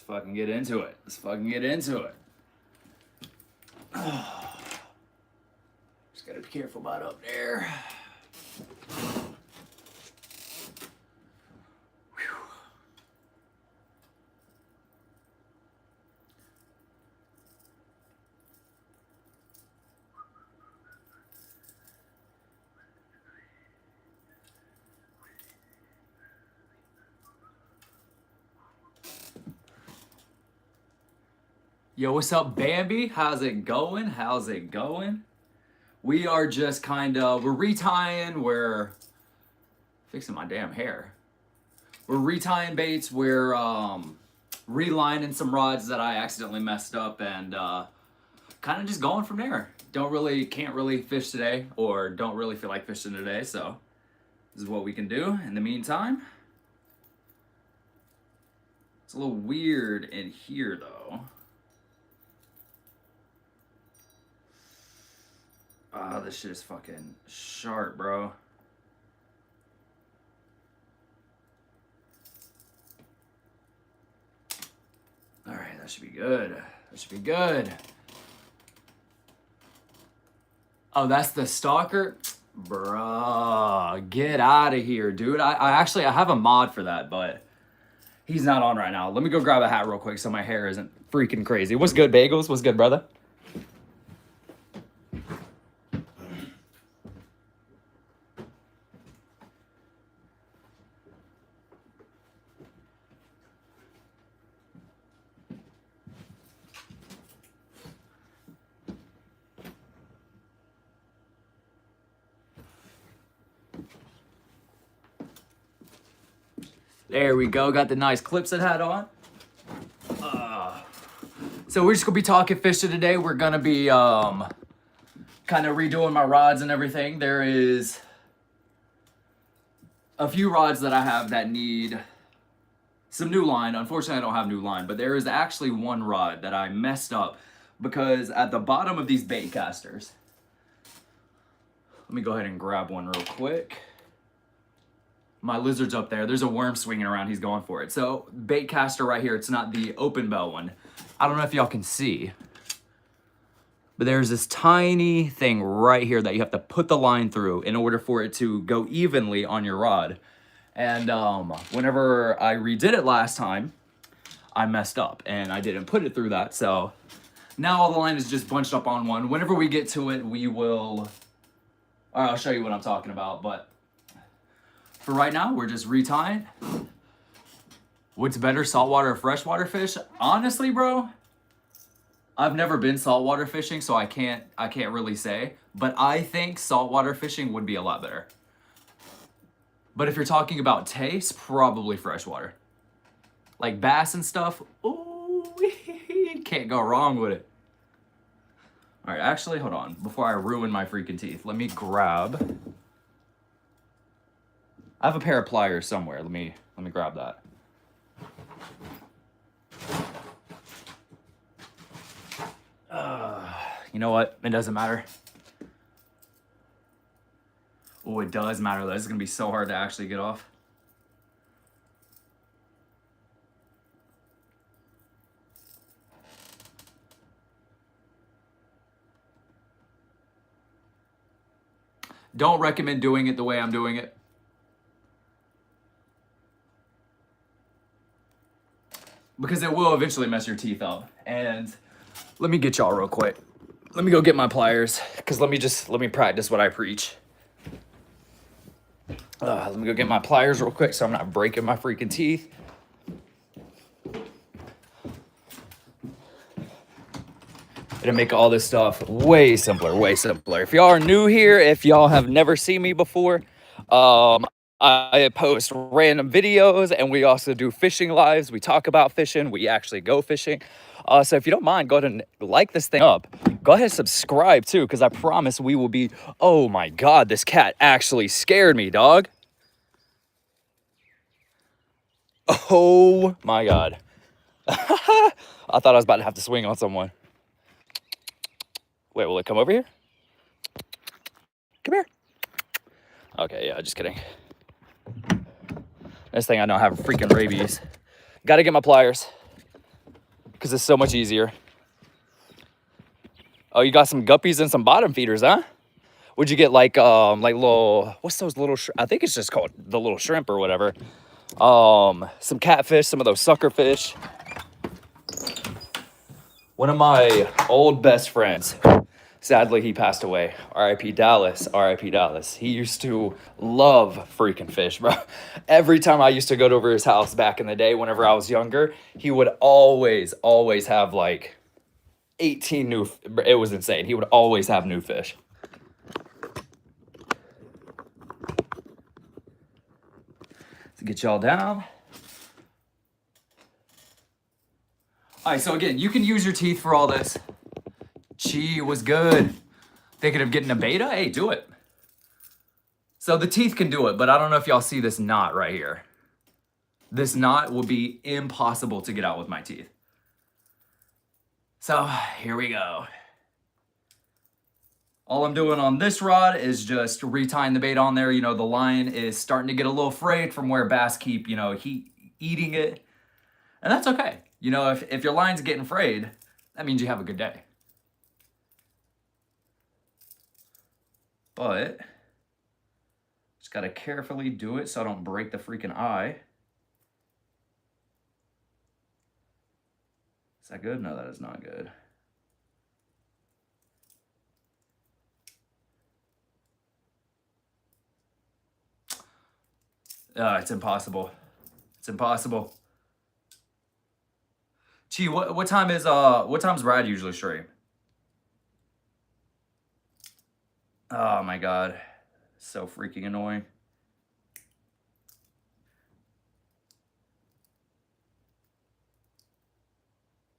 fucking get into it. Let's fucking get into it. Just gotta be careful about up there. Yo, what's up, Bambi? How's it going? How's it going? We are just kind of, we're retying, we're fixing my damn hair. We're retying baits, we're relining some rods that I accidentally messed up, and kind of just going from there. Can't really fish today, or don't really feel like fishing today, so this is what we can do in the meantime. It's a little weird in here, though. Oh, this shit is fucking sharp, bro. All right, that should be good. That should be good. Oh, that's the stalker? Bruh, get out of here, dude. I have a mod for that, but he's not on right now. Let me go grab a hat real quick so my hair isn't freaking crazy. What's good, Bagels? What's good, brother? There we go. Got the nice clips it had on. So we're just gonna be talking fishing today. We're gonna be kind of redoing my rods and everything. There is a few rods that I have that need some new line. Unfortunately, I don't have new line, but there is actually one rod that I messed up because at the bottom of these bait casters, let me go ahead and grab one real quick. My lizard's up there. There's a worm swinging around. He's going for it. So bait caster right here. It's not the open bell one. I don't know if y'all can see, but there's this tiny thing right here that you have to put the line through in order for it to go evenly on your rod. And whenever I redid it last time, I messed up and I didn't put it through that. So now all the line is just bunched up on one. Whenever we get to it, we will, I'll show you what I'm talking about, but for right now, we're just retying. What's better, saltwater or freshwater fish? Honestly, bro, I've never been saltwater fishing, so I can't really say. But I think saltwater fishing would be a lot better. But if you're talking about taste, probably freshwater. Like bass and stuff, ooh, can't go wrong with it. All right, actually, hold on. Before I ruin my freaking teeth, let me grab. I have a pair of pliers somewhere. Let me grab that. You know what? It doesn't matter. Oh, it does matter though. This is gonna be so hard to actually get off. Don't recommend doing it the way I'm doing it. Because it will eventually mess your teeth up. And let me get y'all real quick. Let me go get my pliers, because let me practice what I preach. Let me go get my pliers real quick so I'm not breaking my freaking teeth. It'll make all this stuff way simpler, way simpler. If y'all are new here, if y'all have never seen me before, I post random videos and we also do fishing lives. We talk about fishing. We actually go fishing. So if you don't mind, go ahead and like this thing up. Go ahead and subscribe too, because I promise we will be... Oh my God, this cat actually scared me, dog. Oh my God. I thought I was about to have to swing on someone. Wait, will it come over here? Come here. Okay, yeah, just kidding. This thing I know I have freaking rabies. Gotta get my pliers. because it's so much easier. Oh, you got some guppies and some bottom feeders, huh? Would you get like little, what's those little, I think it's just called the little shrimp or whatever. Some catfish, some of those sucker fish. One of my old best friends, sadly he passed away. R.I.P. Dallas, R.I.P. Dallas. He used to love freaking fish, bro. Every time I used to go over his house back in the day, whenever I was younger, he would always have like 18 new, it was insane. He would always have new fish. To get y'all down. All right, so again, you can use your teeth for all this. Chi was good. Thinking of getting a beta? Hey, do it. So the teeth can do it, but I don't know if y'all see this knot right here. This knot will be impossible to get out with my teeth. So here we go. All I'm doing on this rod is just retying the bait on there. You know, the line is starting to get a little frayed from where bass keep, you know, eating it. And that's okay. You know, if your line's getting frayed, that means you have a good day. But just gotta carefully do it so I don't break the freaking eye. Is that good? No, that is not good. It's impossible. It's impossible. Gee, what time's Brad usually stream? Oh my god. So freaking annoying.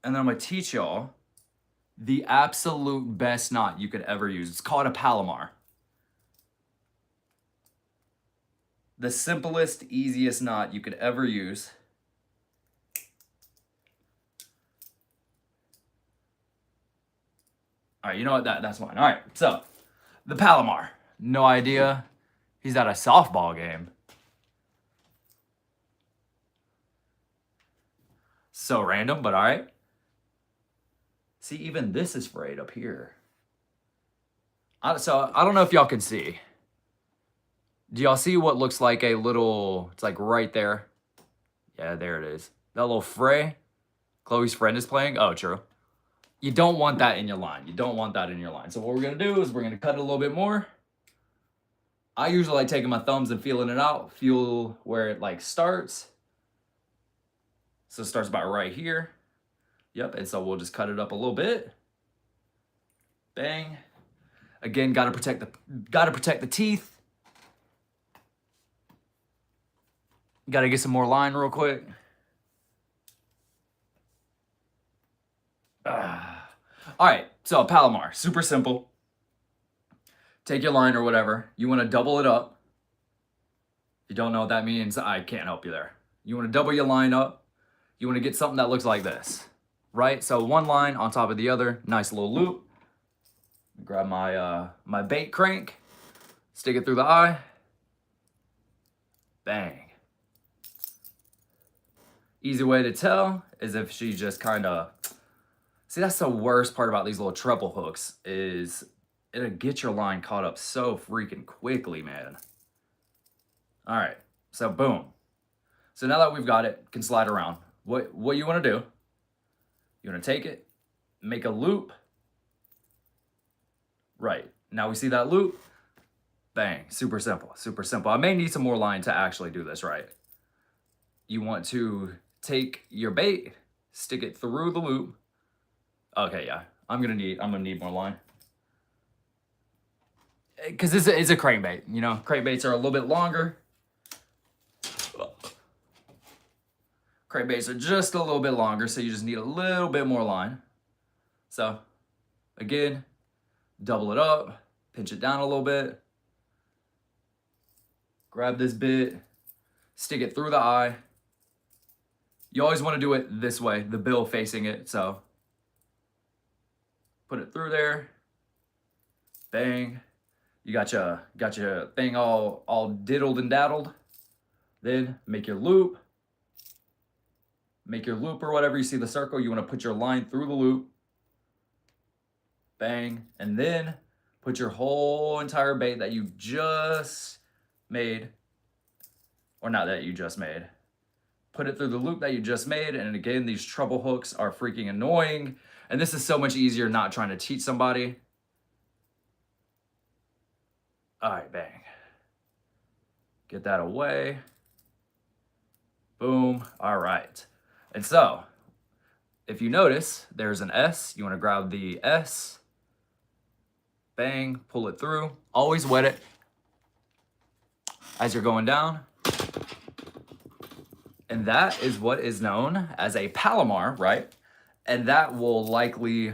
And then I'm gonna teach y'all the absolute best knot you could ever use. It's called a Palomar. The simplest, easiest knot you could ever use. All right, you know what? That's fine. All right, so the Palomar. No idea. He's at a softball game. So random, but all right. See, even this is frayed up here. So I don't know if y'all can see. Do y'all see what looks like a little, it's like right there. Yeah, there it is. That little fray Chloe's friend is playing. Oh, true. You don't want that in your line. You don't want that in your line. So what we're going to do is we're going to cut it a little bit more. I usually like taking my thumbs and feeling it out. Feel where it like starts. So it starts about right here. Yep, and so we'll just cut it up a little bit. Bang. Again, gotta protect the teeth. Gotta get some more line real quick. All right, so Palomar, super simple. Take your line or whatever. You want to double it up. If you don't know what that means, I can't help you there. You want to double your line up. You want to get something that looks like this, right? So one line on top of the other, nice little loop. Grab my my bait crank, stick it through the eye. Bang. Easy way to tell is if she just kind of, see, that's the worst part about these little treble hooks is it'll get your line caught up so freaking quickly, man. All right, so boom. So now that we've got it, can slide around. What you want to do, you want to take it, make a loop. Right, now we see that loop. Bang, super simple, super simple. I may need some more line to actually do this right. You want to take your bait, stick it through the loop. Okay, yeah, I'm gonna need more line. Because this is a crankbait, you know, crankbaits are a little bit longer. Crankbaits are just a little bit longer, so you just need a little bit more line. So, again, double it up, pinch it down a little bit. Grab this bit, stick it through the eye. You always want to do it this way, the bill facing it, so put it through there. Bang. You got your thing all diddled and daddled. Then make your loop. make your loop or whatever. You see the circle, you want to put your line through the loop. Bang. And then put your whole entire bait that you just made, or not that you just made. Put it through the loop that you just made. And again, these treble hooks are freaking annoying. And this is so much easier not trying to cheat somebody. All right, bang. Get that away. Boom. All right. And so, if you notice, there's an S. You want to grab the S. Bang. Pull it through. Always wet it as you're going down. And that is what is known as a Palomar, right? And that will likely,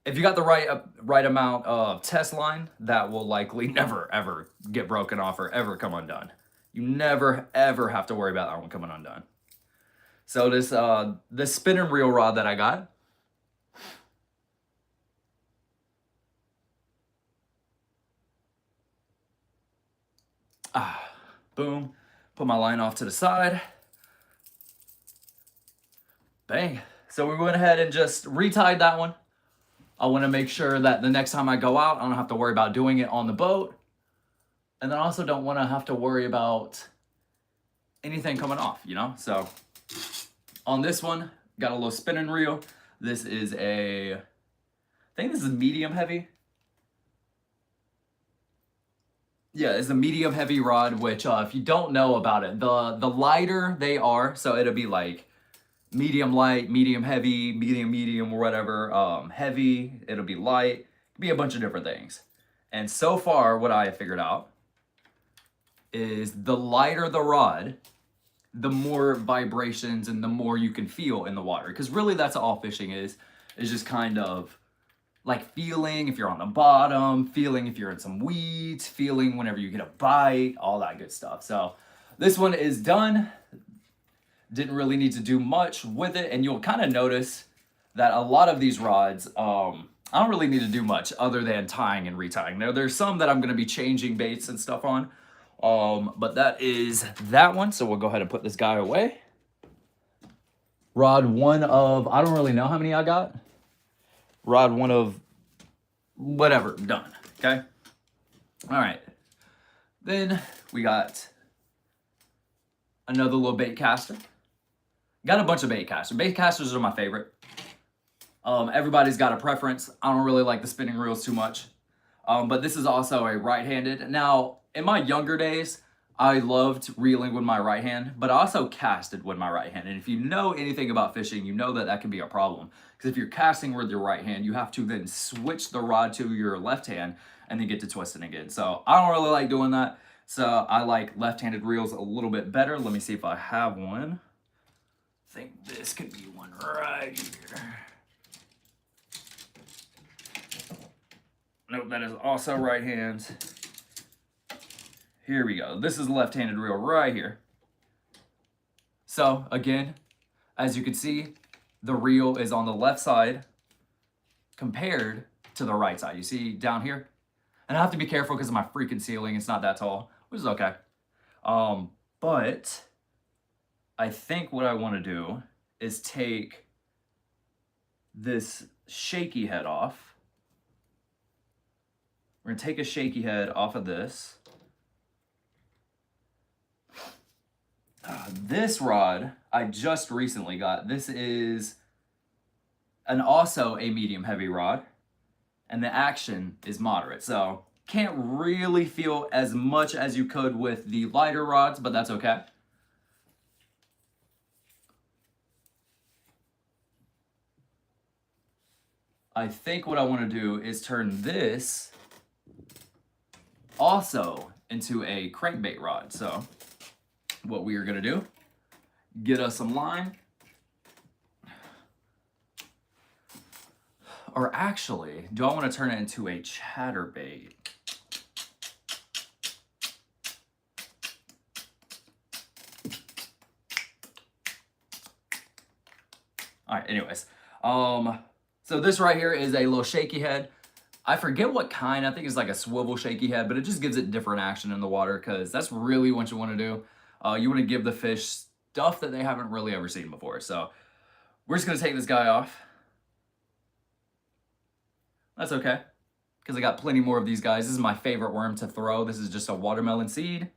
if you got the right amount of test line, that will likely never, ever get broken off or ever come undone. You never, ever have to worry about that one coming undone. So this spin and reel rod that I got, boom, put my line off to the side. Bang. So we went ahead and just retied that one. I want to make sure that the next time I go out, I don't have to worry about doing it on the boat. And then I also don't want to have to worry about anything coming off, you know? So on this one, got a little spinning reel. This is I think this is medium heavy. Yeah, it's a medium heavy rod, which if you don't know about it, the lighter they are, so it'll be like medium light, medium heavy, medium or whatever, heavy, it'll be light, it could be a bunch of different things. And so far, what I have figured out is the lighter the rod, the more vibrations and the more you can feel in the water. Because really that's all fishing is just kind of like feeling if you're on the bottom, feeling if you're in some weeds, feeling whenever you get a bite, all that good stuff. So this one is done. Didn't really need to do much with it. And you'll kind of notice that a lot of these rods, I don't really need to do much other than tying and retying. Now, there's some that I'm going to be changing baits and stuff on. But that is that one. So we'll go ahead and put this guy away. Rod one of, I don't really know how many I got. Rod one of whatever, done. Okay. All right. Then we got another little bait caster. Got a bunch of bait casters. Bait casters are my favorite. Everybody's got a preference. I don't really like the spinning reels too much. But this is also a right-handed. Now, in my younger days, I loved reeling with my right hand, but I also casted with my right hand. And if you know anything about fishing, you know that that can be a problem. Because if you're casting with your right hand, you have to then switch the rod to your left hand and then get to twisting again. So I don't really like doing that. So I like left-handed reels a little bit better. Let me see if I have one. I think this could be one right here. Nope, that is also right hand. Here we go. This is a left-handed reel right here. So again, as you can see, the reel is on the left side compared to the right side. You see down here? And I have to be careful because of my freaking ceiling. It's not that tall, which is okay. But I think what I want to do is take this shaky head off. We're going to take a shaky head off of this. This rod I just recently got. This is also a medium heavy rod, and the action is moderate. So can't really feel as much as you could with the lighter rods, but that's okay. I think what I want to do is turn this also into a crankbait rod. So what we are going to do, get us some line. Or actually, do I want to turn it into a chatterbait? All right, anyways. So this right here is a little shaky head. I forget what kind. I think it's like a swivel shaky head, but it just gives it different action in the water because that's really what you want to do. You want to give the fish stuff that they haven't really ever seen before. So we're just going to take this guy off. That's okay, because I got plenty more of these guys. This is my favorite worm to throw. This is just a watermelon seed.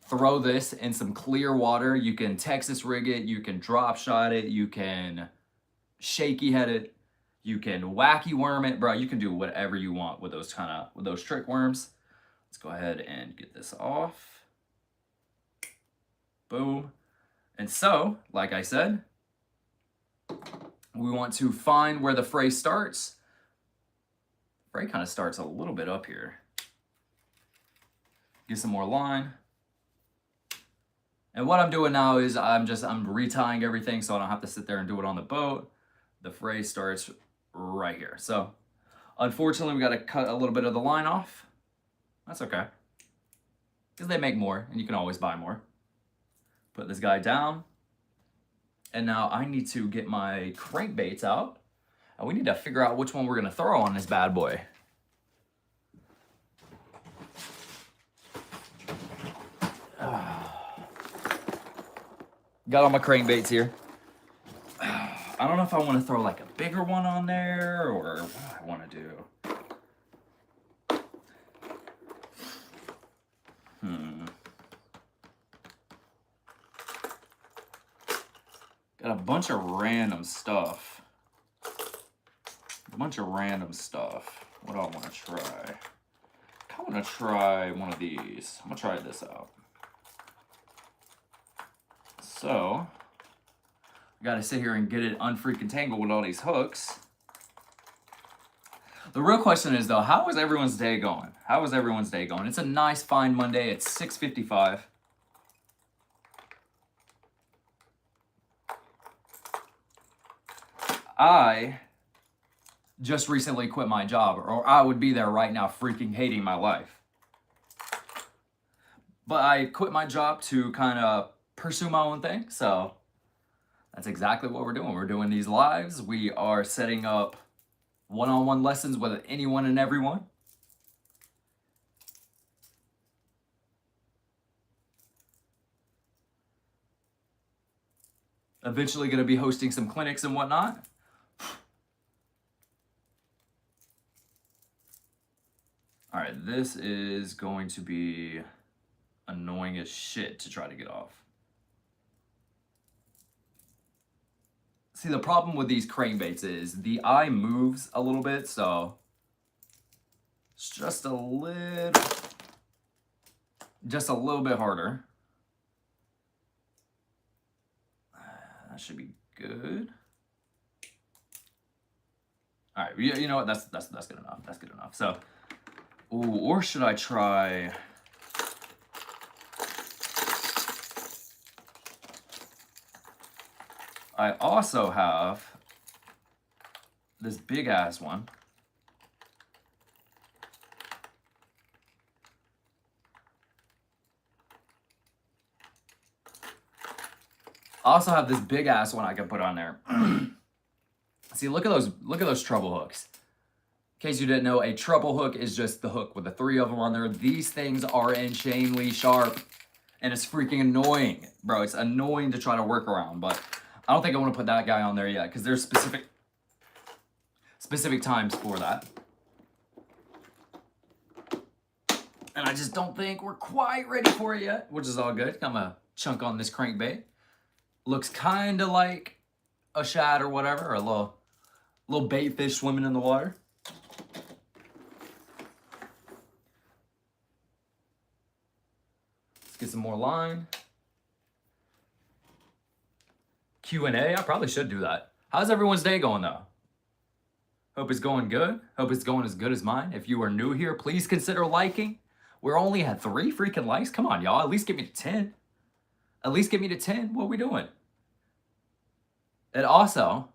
Throw this in some clear water. You can Texas rig it. You can drop shot it. You can shaky head it. You can wacky worm it. Bro, you can do whatever you want with those trick worms. Let's go ahead and get this off. Boom. And so, like I said, we want to find where the fray starts. Fray kind of starts a little bit up here. Get some more line. And what I'm doing now is I'm retying everything so I don't have to sit there and do it on the boat. The fray starts right here. So unfortunately, we got to cut a little bit of the line off. That's okay, because they make more and you can always buy more. Put this guy down. And now I need to get my crankbaits out. And we need to figure out which one we're going to throw on this bad boy. Got all my crankbaits here. I don't know if I want to throw like a bigger one on there or what I want to do. Got a bunch of random stuff. What do I want to try? I want to try one of these. I'm going to try this out. So, I got to sit here and get it unfreaking tangled with all these hooks. The real question is, though, how is everyone's day going? It's a nice, fine Monday. It's 6:55. I just recently quit my job, or I would be there right now freaking hating my life. But I quit my job to kind of pursue my own thing, so that's exactly what we're doing. We're doing these lives. We are setting up one-on-one lessons with anyone and everyone. Eventually going to be hosting some clinics and whatnot. All right, this is going to be annoying as shit to try to get off. See, the problem with these crankbaits is the eye moves a little bit, so it's just a little bit harder. That should be good. All right, you know what? That's good enough. That's good enough. So, ooh, or should I try? I also have this big ass one. I also have this big ass one I can put on there. See, look at those treble hooks. In case you didn't know, a treble hook is just the hook with the 3 of them on there. These things are insanely sharp, and it's freaking annoying, bro. It's annoying to try to work around, but I don't think I want to put that guy on there yet because there's specific times for that. And I just don't think we're quite ready for it yet, which is all good. I'm gonna chunk on this crankbait. Looks kind of like a shad or whatever, or a little bait fish swimming in the water. Let's get some more line. Q&A, I probably should do that. How's everyone's day going, though? Hope it's going good. Hope it's going as good as mine. If you are new here, please consider liking. We're only at 3 freaking likes. Come on, y'all. At least get me to 10. At least get me to 10. What are we doing? And also,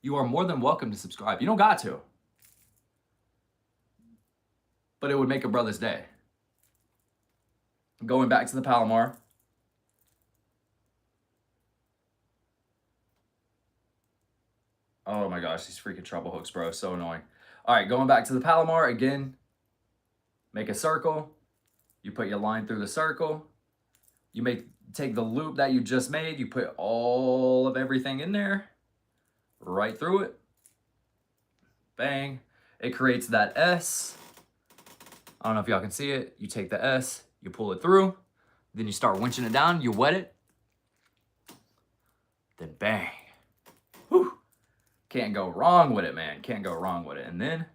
you are more than welcome to subscribe. You don't got to. But it would make a brother's day. Going back to the Palomar. Oh my gosh, these freaking treble hooks, bro. So annoying. All right, going back to the Palomar again. Make a circle. You put your line through the circle. You take the loop that you just made. You put all of everything in there, right through it. Bang. It creates that S. I don't know if y'all can see it. You take the S, you pull it through, then you start winching it down, you wet it, then bang. Whew. Can't go wrong with it, man. Can't go wrong with it. And then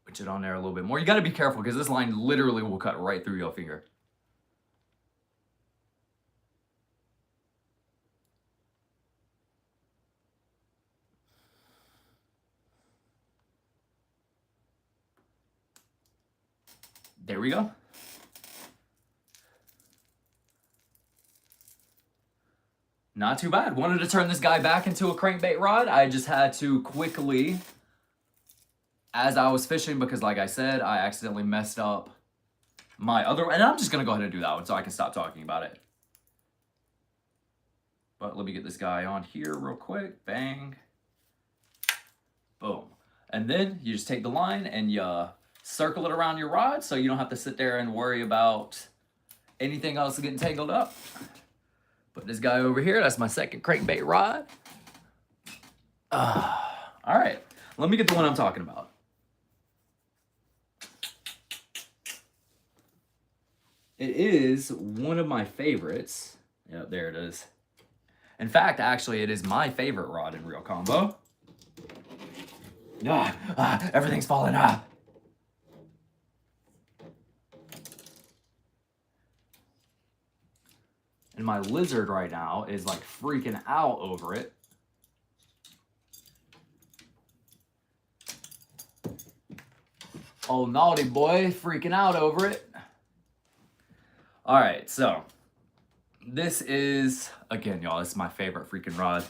winch it on there a little bit more. You got to be careful because this line literally will cut right through your finger. There we go. Not too bad. Wanted to turn this guy back into a crankbait rod. I just had to quickly, as I was fishing, because like I said, I accidentally messed up my other, and I'm just going to go ahead and do that one so I can stop talking about it. But let me get this guy on here real quick. Bang. Boom. And then you just take the line and you circle it around your rod so you don't have to sit there and worry about anything else getting tangled up. Put this guy over here. That's my second crankbait rod. All right. Let me get the one I'm talking about. It is one of my favorites. Yep, there it is. In fact, actually, it is my favorite rod in Reel Combo. Everything's falling off. And my lizard right now is like freaking out over it. Oh, naughty boy, freaking out over it. All right, so this is, again, y'all, this is my favorite freaking rod.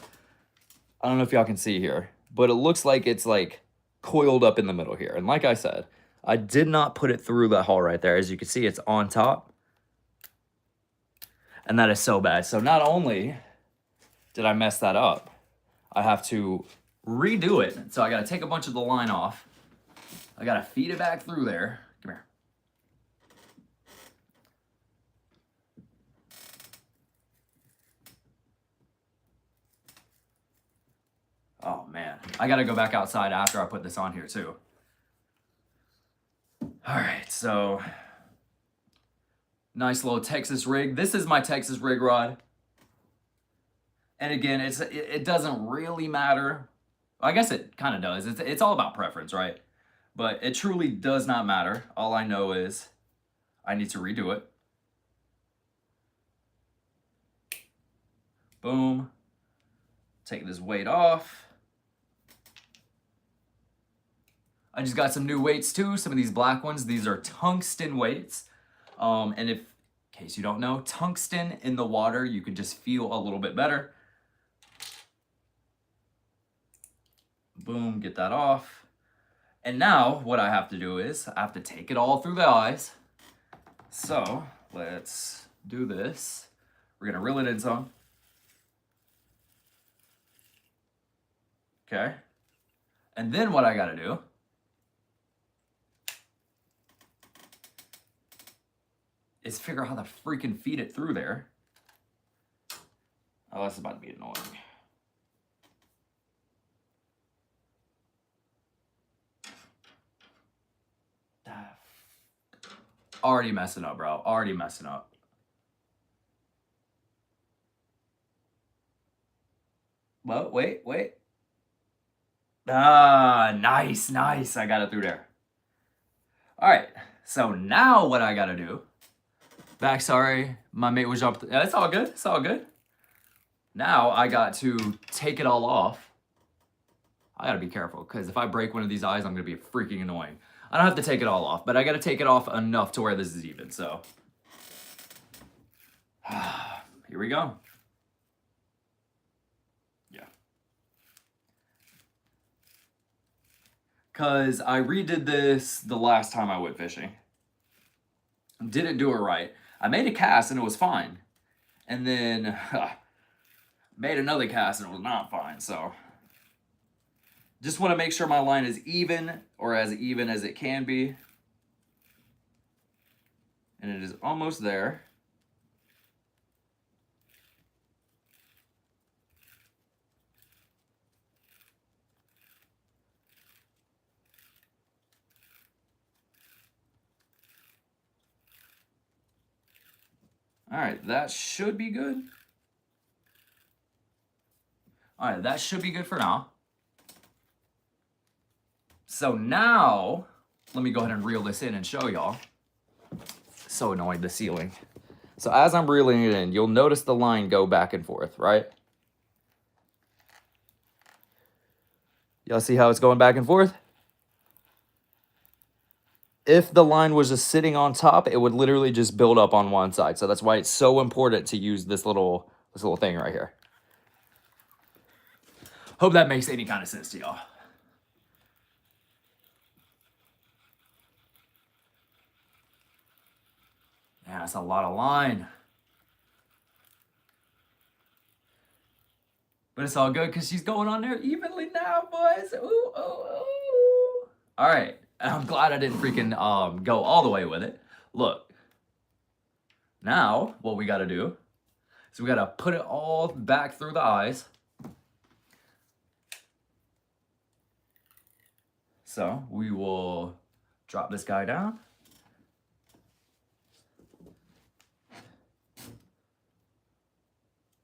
I don't know if y'all can see here, but it looks like it's like coiled up in the middle here. And like I said, I did not put it through that hole right there. As you can see, it's on top. And that is so bad. So not only did I mess that up, I have to redo it. So I got to take a bunch of the line off. I got to feed it back through there. Come here. Oh, man. I got to go back outside after I put this on here, too. All right, so nice little Texas rig. This is my Texas rig rod. And again, it doesn't really matter. I guess it kind of does. It's all about preference, right? But it truly does not matter. All I know is I need to redo it. Boom. Take this weight off. I just got some new weights too. Some of these black ones. These are tungsten weights. And if, in case you don't know, tungsten in the water, you can just feel a little bit better. Boom, get that off. And now what I have to do is I have to take it all through the eyes. So let's do this. We're gonna reel it in some. Okay. And then what I gotta do is figure out how to freaking feed it through there. Oh, that's about to be annoying. Already messing up, bro. Already messing up. Well, wait. Nice. I got it through there. All right. So now what I got to do. Back, sorry. My mate was up. It's all good. It's all good. Now I got to take it all off. I got to be careful because if I break one of these eyes, I'm going to be freaking annoying. I don't have to take it all off, but I got to take it off enough to where this is even. So here we go. Yeah. Because I redid this the last time I went fishing. Didn't do it right. I made a cast and it was fine. And then made another cast and it was not fine. So just want to make sure my line is even or as even as it can be. And it is almost there. All right, that should be good. All right, that should be good for now. So now, let me go ahead and reel this in and show y'all. So annoying, the ceiling. So as I'm reeling it in, you'll notice the line go back and forth, right? Y'all see how it's going back and forth? If the line was just sitting on top, it would literally just build up on one side. So that's why it's so important to use this little thing right here. Hope that makes any kind of sense to y'all. Yeah, that's a lot of line. But it's all good because she's going on there evenly now, boys. Ooh, ooh, ooh. All right. I'm glad I didn't freaking go all the way with it. Look. Now, what we got to do is we got to put it all back through the eyes. So we will drop this guy down.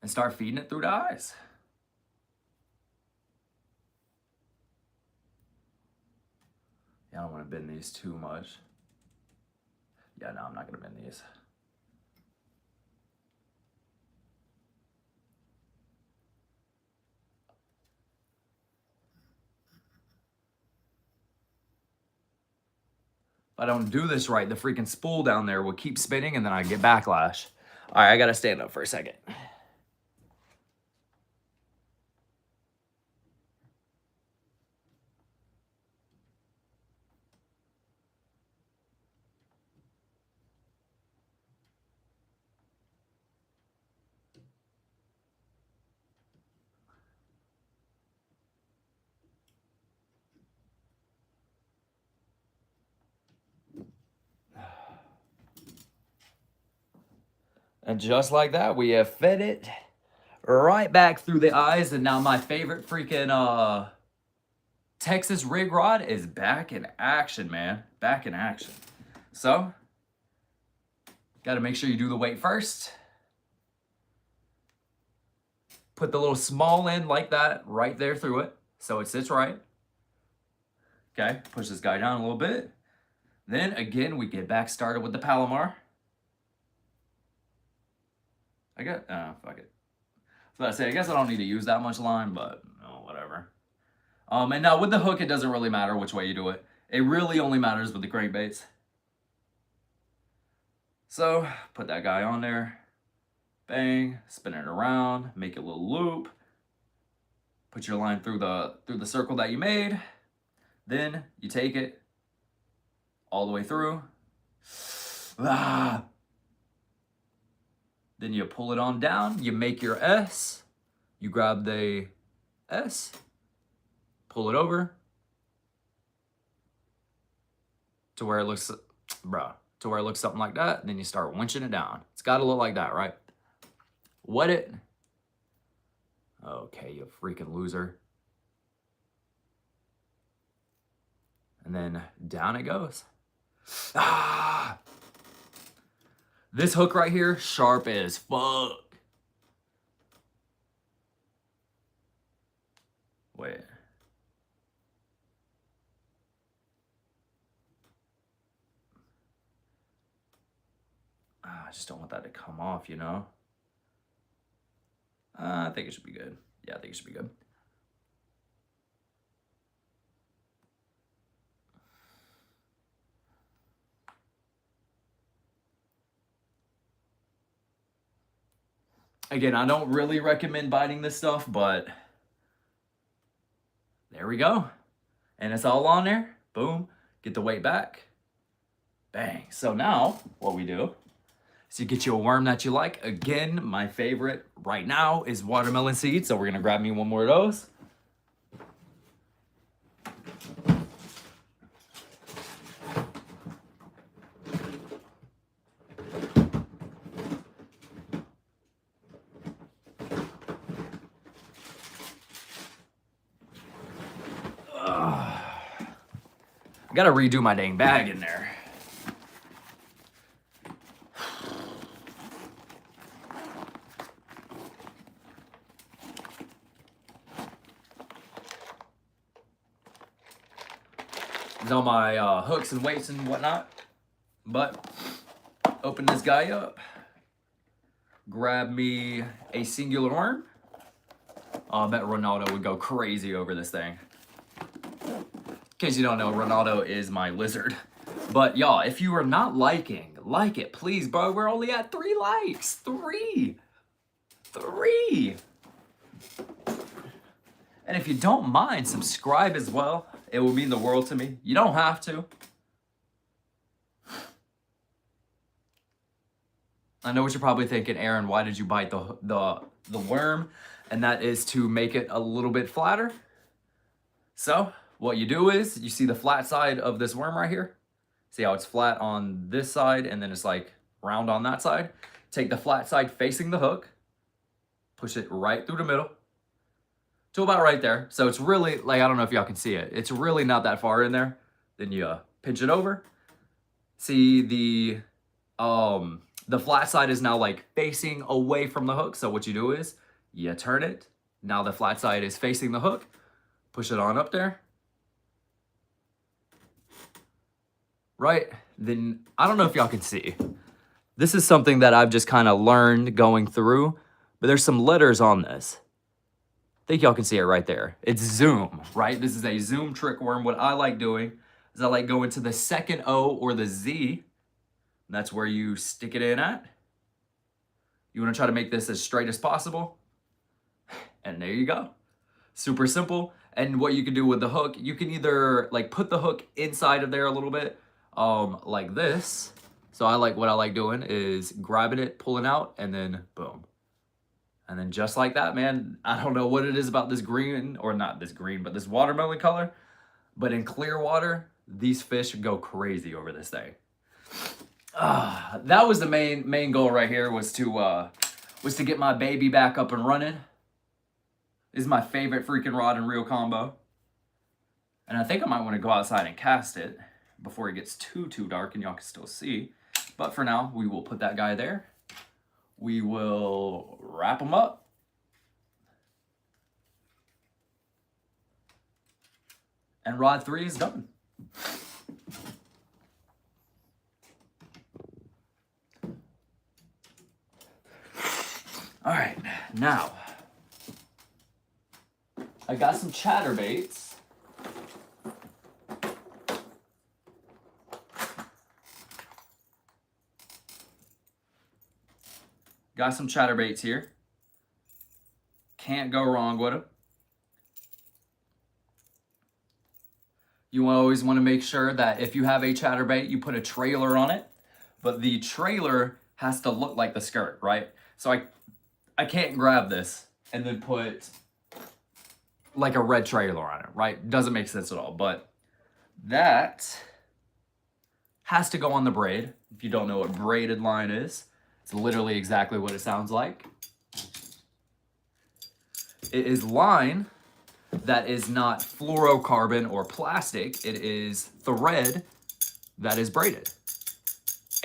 And start feeding it through the eyes. Yeah, I don't want to bend these too much. Yeah, no, I'm not going to bend these. If I don't do this right, the freaking spool down there will keep spinning and then I get backlash. All right, I got to stand up for a second. And just like that, we have fed it right back through the eyes. And now my favorite freaking Texas rig rod is back in action, man. Back in action. So, got to make sure you do the weight first. Put the little small end like that right there through it so it sits right. Okay, push this guy down a little bit. Then again, we get back started with the Palomar. Fuck it. So I say, I guess I don't need to use that much line, but oh, whatever. And now with the hook, it doesn't really matter which way you do it. It really only matters with the crankbaits. So put that guy on there. Bang, spin it around, make a little loop. Put your line through the circle that you made. Then you take it all the way through. Ah. Then you pull it on down, you make your S, you grab the S, pull it over to where it looks, to where it looks something like that, and then you start winching it down. It's gotta look like that, right? Wet it. Okay, you freaking loser. And then down it goes. Ah! This hook right here, sharp as fuck. Wait. I just don't want that to come off, you know? I think it should be good. Yeah, I think it should be good. Again, I don't really recommend biting this stuff, but there we go. And it's all on there. Boom. Get the weight back. Bang. So now what we do is you get you a worm that you like. Again, my favorite right now is watermelon seed. So we're going to grab me one more of those. I gotta redo my dang bag in there. It's all my hooks and weights and whatnot. But open this guy up. Grab me a singular worm. Oh, I bet Ronaldo would go crazy over this thing. In case you don't know, Ronaldo is my lizard. But y'all, if you are not liking, like it, please, bro. We're only at 3 likes. 3. And if you don't mind, subscribe as well. It will mean the world to me. You don't have to. I know what you're probably thinking, Aaron, why did you bite the worm? And that is to make it a little bit flatter. So what you do is you see the flat side of this worm right here. See how it's flat on this side and then it's like round on that side. Take the flat side facing the hook, push it right through the middle to about right there. So it's really, like, I don't know if y'all can see it. It's really not that far in there. Then you pinch it over. See the flat side is now like facing away from the hook. So what you do is you turn it. Now the flat side is facing the hook. Push it on up there. Right? Then I don't know if y'all can see. This is something that I've just kind of learned going through, but there's some letters on this. I think y'all can see it right there. It's zoom, right? This is a zoom trick worm. What I like doing is I like going to the second O or the Z. And that's where you stick it in at. You want to try to make this as straight as possible. And there you go. Super simple. And what you can do with the hook, you can either like put the hook inside of there a little bit, like this. So what I like doing is grabbing it, pulling out, and then boom. And then just like that, man, I don't know what it is about this green, or not this green, but this watermelon color. But in clear water, these fish go crazy over this thing. That was the main goal right here, was to get my baby back up and running. This is my favorite freaking rod and reel combo. And I think I might want to go outside and cast it before it gets too dark and y'all can still see. But for now, we will put that guy there. We will wrap him up. And rod 3 is done. All right, now I got some chatterbaits. Got some chatterbaits here. Can't go wrong with them. You always want to make sure that if you have a chatterbait, you put a trailer on it, but the trailer has to look like the skirt, right? So I can't grab this and then put like a red trailer on it, right? Doesn't make sense at all, but that has to go on the braid. If you don't know what braided line is, it's literally exactly what it sounds like. It is line that is not fluorocarbon or plastic. It is thread that is braided.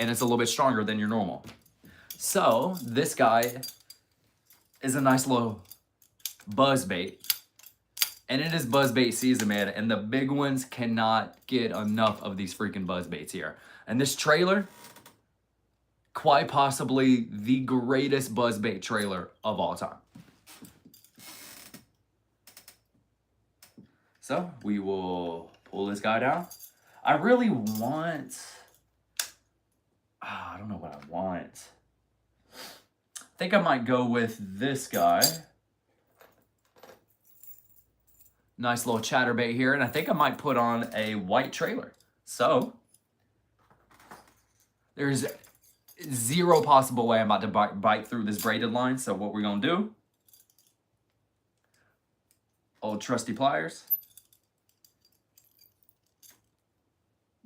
And it's a little bit stronger than your normal. So this guy is a nice little buzz bait. And it is buzz bait season, man. And the big ones cannot get enough of these freaking buzz baits here. And this trailer, quite possibly the greatest buzz bait trailer of all time. So we will pull this guy down. I really want, I don't know what I want. I think I might go with this guy. Nice little chatterbait here. And I think I might put on a white trailer. So there's zero possible way I'm about to bite through this braided line. So what we're going to do, old trusty pliers.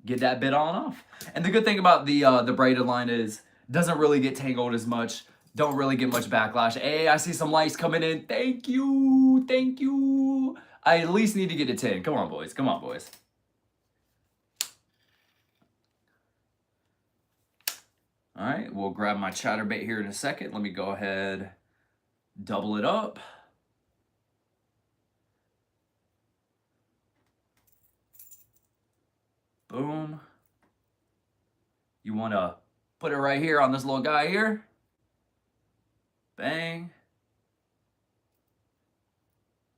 Get that bit on off. And the good thing about the braided line is doesn't really get tangled as much. Don't really get much backlash. Hey, I see some likes coming in. Thank you. Thank you. I at least need to get to 10. Come on, boys. Come on, boys. All right, we'll grab my chatterbait here in a second. Let me go ahead, double it up. Boom. You want to put it right here on this little guy here. Bang.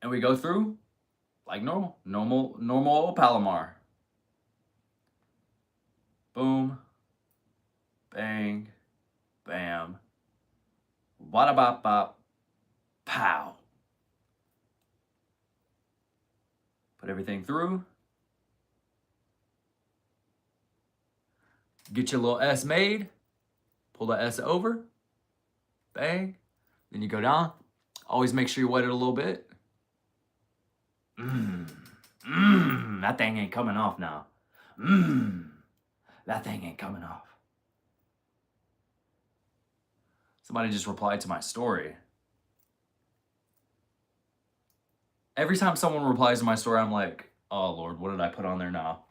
And we go through like normal old Palomar. Boom. Bang. Bam. Wada bop bop. Pow. Put everything through. Get your little S made. Pull the S over. Bang. Then you go down. Always make sure you wet it a little bit. That thing ain't coming off now. That thing ain't coming off. Somebody just replied to my story. Every time someone replies to my story, I'm like, oh Lord, what did I put on there now?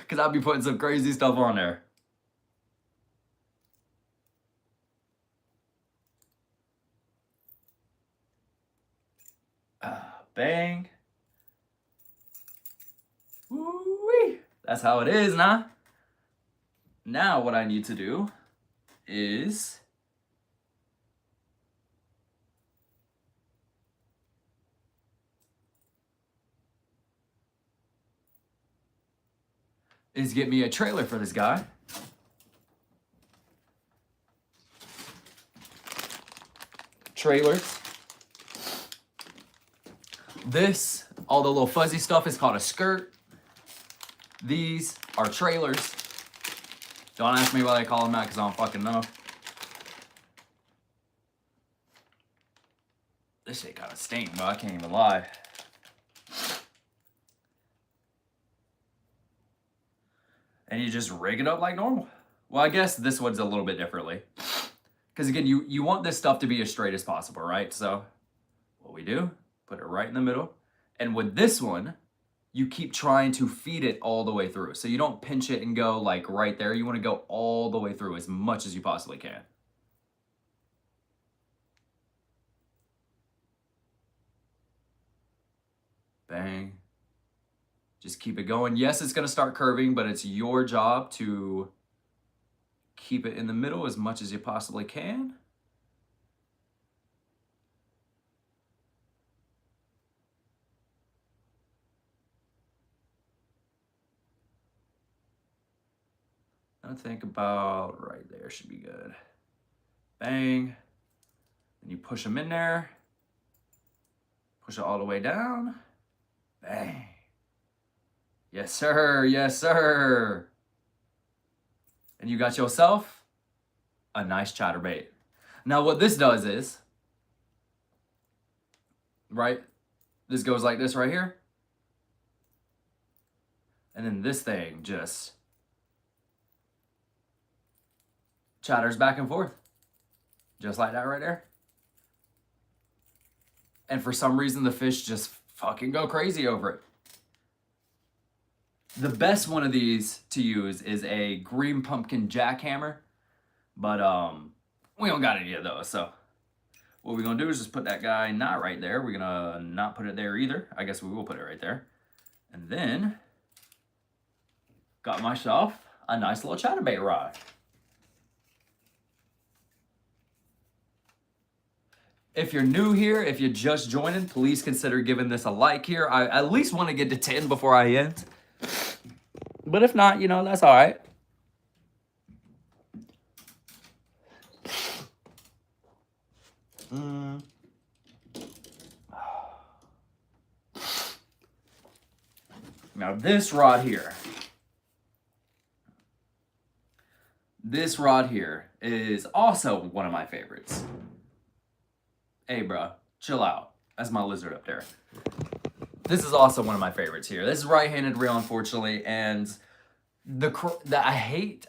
Because I'll be putting some crazy stuff on there. Bang. Woo-wee. That's how it is, nah? Now what I need to do is get me a trailer for this guy. Trailers. This, all the little fuzzy stuff is called a skirt. These are trailers. Don't ask me why they call them that because I don't fucking know. This shit kind of stink, but I can't even lie. And you just rig it up like normal. Well, I guess this one's a little bit differently. Because again, you want this stuff to be as straight as possible, right? So what we do, put it right in the middle. And with this one, you keep trying to feed it all the way through. So you don't pinch it and go like right there. You want to go all the way through as much as you possibly can. Bang. Just keep it going. Yes, it's going to start curving, but it's your job to keep it in the middle as much as you possibly can. I think about right there should be good. Bang. Then you push them in there. Push it all the way down. Bang. Yes, sir. Yes, sir. And you got yourself a nice chatterbait. Now what this does is, right? This goes like this right here. And then this thing just chatters back and forth. Just like that right there. And for some reason, the fish just fucking go crazy over it. The best one of these to use is a green pumpkin jackhammer. But we don't got any of those. So what we're going to do is just put that guy not right there. We're going to not put it there either. I guess we will put it right there. And then got myself a nice little chatterbait rod. If you're new here, if you're just joining, please consider giving this a like here. I at least want to get to 10 before I end. But if not, you know, that's all right. Now this rod here is also one of my favorites. Hey, bro, chill out. That's my lizard up there. This is also one of my favorites here. This is right-handed reel, unfortunately, and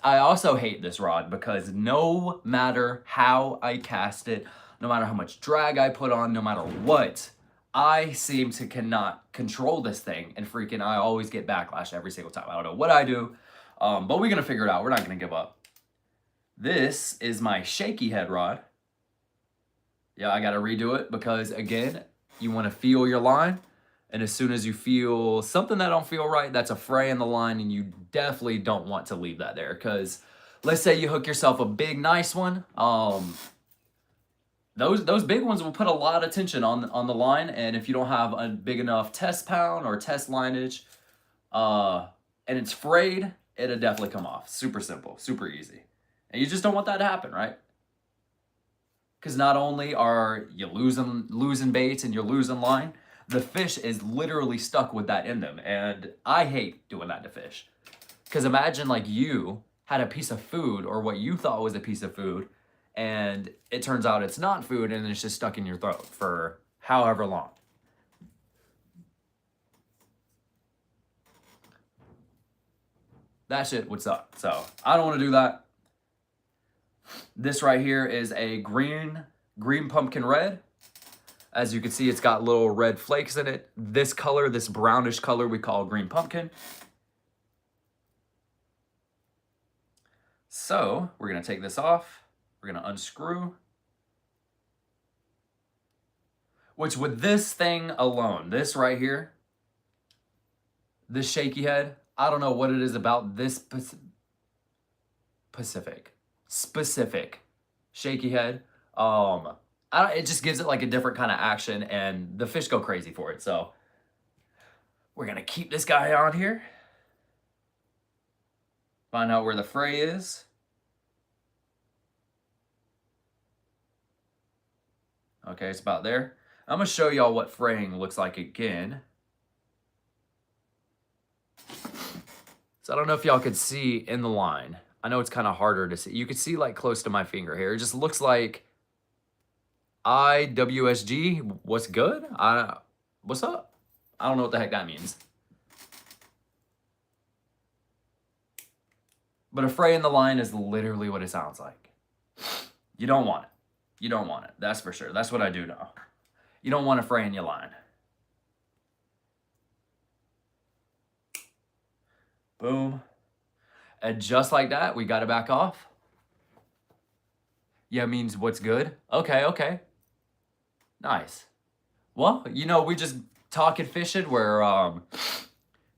I also hate this rod because no matter how I cast it, no matter how much drag I put on, no matter what, I seem to cannot control this thing, and I always get backlash every single time. I don't know what I do, but we're gonna figure it out. We're not gonna give up. This is my shaky head rod. Yeah, I gotta redo it because again, you wanna feel your line. And as soon as you feel something that don't feel right, that's a fray in the line, and you definitely don't want to leave that there. Because let's say you hook yourself a big, nice one. Those big ones will put a lot of tension on the line, and if you don't have a big enough test pound or test lineage, and it's frayed, it'll definitely come off. Super simple, super easy, and you just don't want that to happen, right? Because not only are you losing baits and you're losing line, the fish is literally stuck with that in them. And I hate doing that to fish. Because imagine like you had a piece of food or what you thought was a piece of food, and it turns out it's not food and it's just stuck in your throat for however long. That shit would suck. So I don't want to do that. This right here is a green pumpkin red. As you can see, it's got little red flakes in it. This color, this brownish color, we call green pumpkin. So we're gonna take this off. We're gonna unscrew. Which with this thing alone, this right here, this shaky head, I don't know what it is about this specific shaky head. It just gives it like a different kind of action, and the fish go crazy for it. So we're gonna keep this guy on here. Find out where the fray is. Okay, it's about there. I'm gonna show y'all what fraying looks like again. So I don't know if y'all could see in the line. I know it's kind of harder to see. You can see like close to my finger here. It just looks like IWSG. What's good? What's up? I don't know what the heck that means. But a fray in the line is literally what it sounds like. You don't want it. You don't want it. That's for sure. That's what I do know. You don't want a fray in your line. Boom. And just like that, we got it back off. Yeah, means what's good? Okay, okay. Nice. Well, you know, we just talking fishing. We're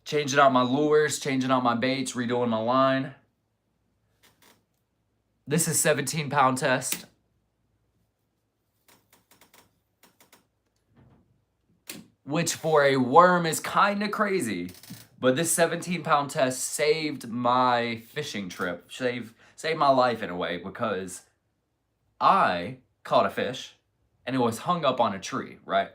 changing out my lures, changing out my baits, redoing my line. This is 17-pound test. Which for a worm is kind of crazy. But this 17-pound test saved my fishing trip, saved my life in a way, because I caught a fish and it was hung up on a tree, right?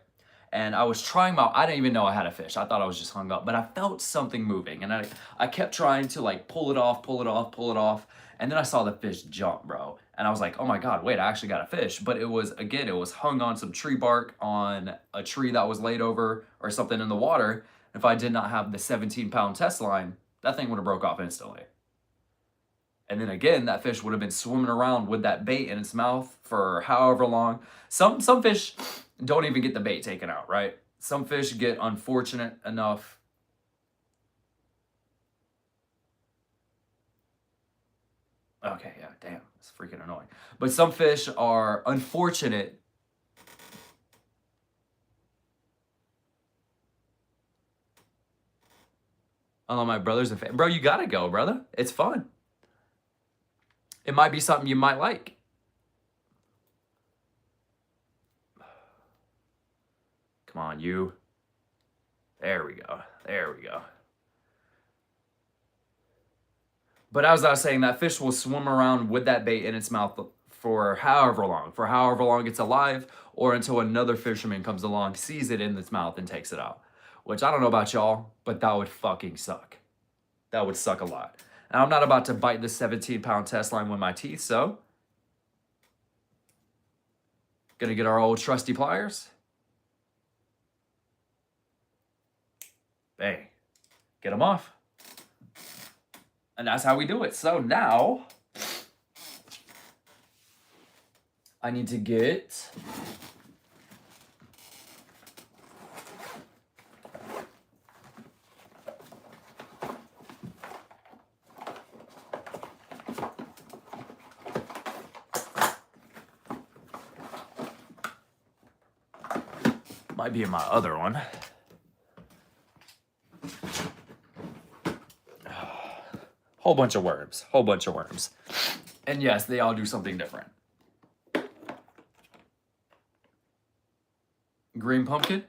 And I was trying I didn't even know I had a fish. I thought I was just hung up, but I felt something moving, and I kept trying to like pull it off, and then I saw the fish jump, bro. And I was like, oh my God, wait, I actually got a fish. But it was hung on some tree bark on a tree that was laid over or something in the water. If I did not have the 17-pound test line, that thing would have broke off instantly. And then again, that fish would have been swimming around with that bait in its mouth for however long. Some fish don't even get the bait taken out, right? Some fish get unfortunate enough. Okay, yeah, damn, it's freaking annoying. But some fish are unfortunate. Oh, my brother's a fan. Bro, you gotta go, brother. It's fun. It might be something you might like. Come on, you. There we go. There we go. But as I was saying, that fish will swim around with that bait in its mouth for however long it's alive, or until another fisherman comes along, sees it in its mouth, and takes it out. Which I don't know about y'all, but that would fucking suck. That would suck a lot. And I'm not about to bite the 17-pound test line with my teeth, so gonna get our old trusty pliers. Bang. Get them off. And that's how we do it. So now I need to get Might be in my other one. Whole bunch of worms. Whole bunch of worms. And yes, they all do something different. Green pumpkin.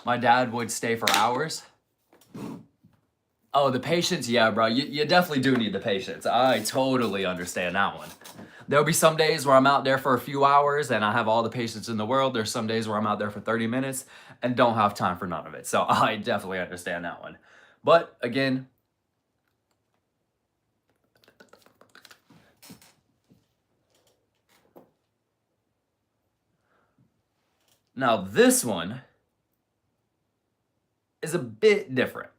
My dad would stay for hours. Oh, the patience? Yeah, bro. You definitely do need the patience. I totally understand that one. There'll be some days where I'm out there for a few hours and I have all the patience in the world. There's some days where I'm out there for 30 minutes and don't have time for none of it. So I definitely understand that one. But again, now this one is a bit different.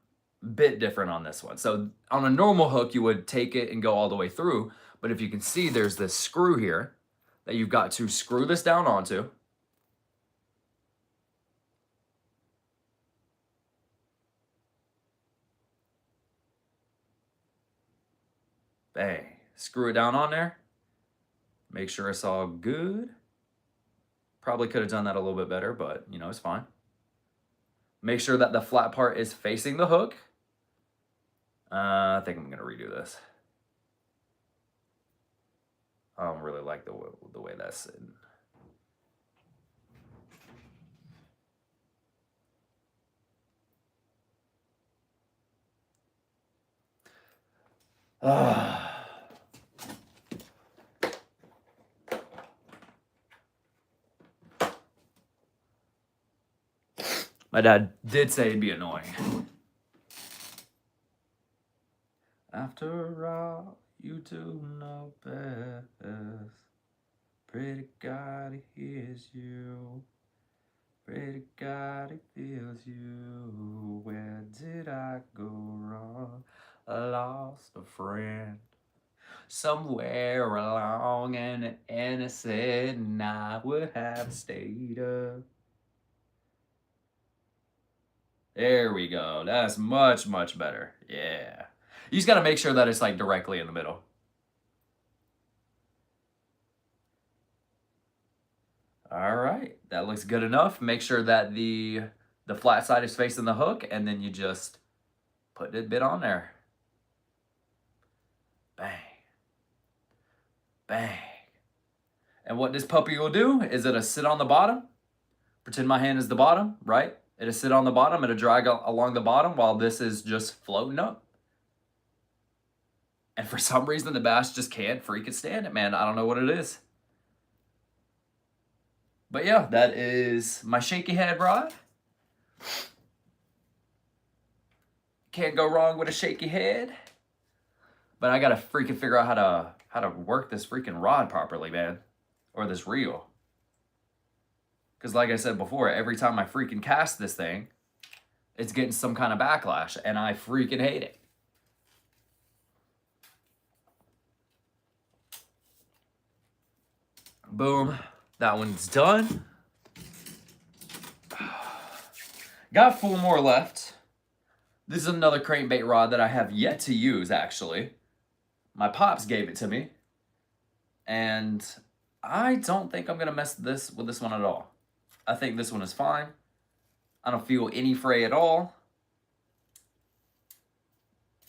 Bit different on this one. So on a normal hook, you would take it and go all the way through. But if you can see, there's this screw here that you've got to screw this down onto. Bang. Screw it down on there. Make sure it's all good. Probably could have done that a little bit better, but you know, it's fine. Make sure that the flat part is facing the hook. I think I'm gonna redo this. I don't really like the way that's sitting. My dad did say it'd be annoying. After all, you do know best. Pray to God he hears you. Pray to God he feels you. Where did I go wrong? I lost a friend. Somewhere along an innocent night would have stayed up. There we go. That's much, much better. Yeah. You just got to make sure that it's like directly in the middle. All right. That looks good enough. Make sure that the flat side is facing the hook, and then you just put the bit on there. Bang. Bang. And what this puppy will do is it'll sit on the bottom. Pretend my hand is the bottom, right? It'll sit on the bottom. It'll drag along the bottom while this is just floating up. And for some reason, the bass just can't freaking stand it, man. I don't know what it is. But yeah, that is my shaky head rod. Can't go wrong with a shaky head. But I gotta freaking figure out how to work this freaking rod properly, man. Or this reel. Because like I said before, every time I freaking cast this thing, it's getting some kind of backlash. And I freaking hate it. Boom. That one's done. Got 4 more left. This is another crankbait rod that I have yet to use, actually. My pops gave it to me. And I don't think I'm going to mess with this one at all. I think this one is fine. I don't feel any fray at all.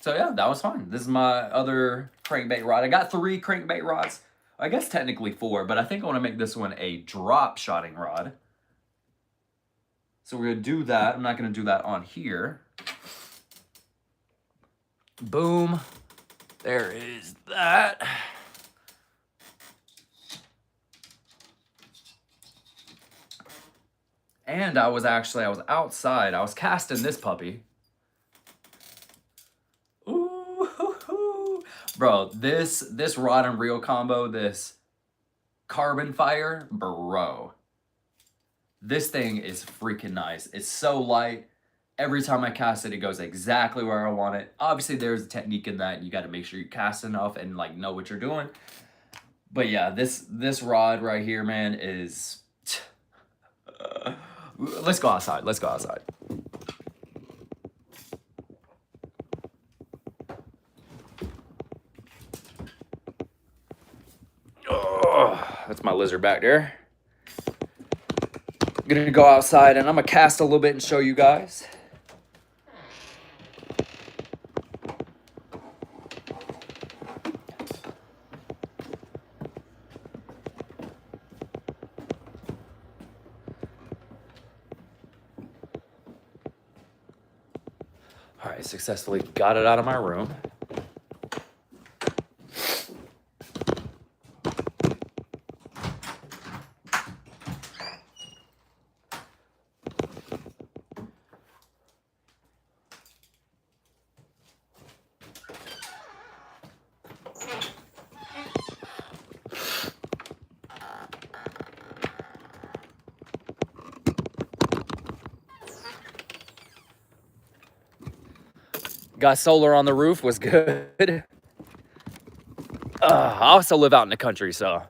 So yeah, that was fine. This is my other crankbait rod. I got 3 crankbait rods. I guess technically 4, but I think I want to make this one a drop shotting rod. So we're going to do that. I'm not going to do that on here. Boom. There is that. And I was outside. I was casting this puppy. Ooh, bro, this rod and reel combo, this carbon fire, bro. This thing is freaking nice. It's so light. Every time I cast it, it goes exactly where I want it. Obviously, there's a technique in that. You got to make sure you cast enough and like know what you're doing. But yeah, this rod right here, man, is... let's go outside. Let's go outside. Oh, that's my lizard back there. gonna go outside and I'm gonna cast a little bit and show you guys. All right, successfully got it out of my room. Got solar on the roof, was good. I also live out in the country, so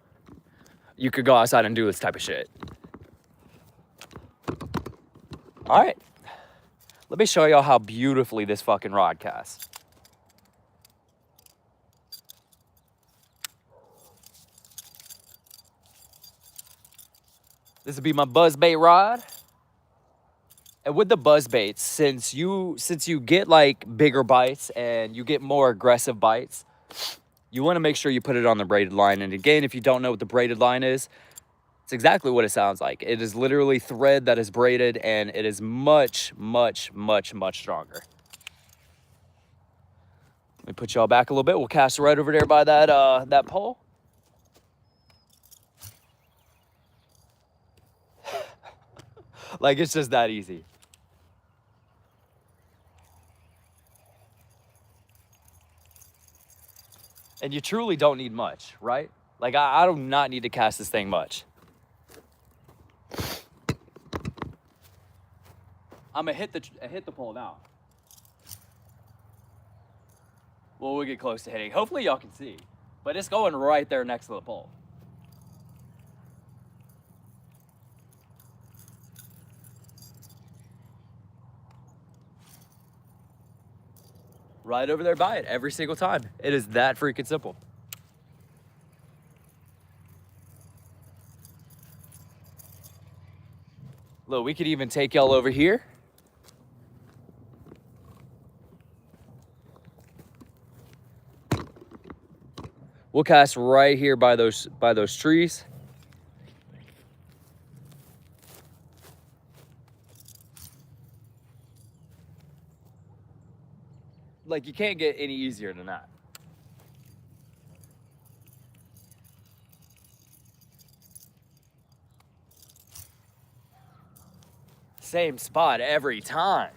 you could go outside and do this type of shit. All right, let me show y'all how beautifully this fucking rod casts. This would be my buzzbait rod. And with the buzzbaits, since you get like bigger bites and you get more aggressive bites, you want to make sure you put it on the braided line. And again, if you don't know what the braided line is, it's exactly what it sounds like. It is literally thread that is braided, and it is much, much, much, much stronger. Let me put y'all back a little bit. We'll cast it right over there by that pole. Like, it's just that easy. And you truly don't need much, right? Like, I do not need to cast this thing much. I'm gonna hit the pole now. Well, we'll get close to hitting. Hopefully y'all can see, but it's going right there next to the pole. Right over there by it every single time. It is that freaking simple. Look, we could even take y'all over here. We'll cast right here by those trees. Like, you can't get any easier than that. Same spot every time.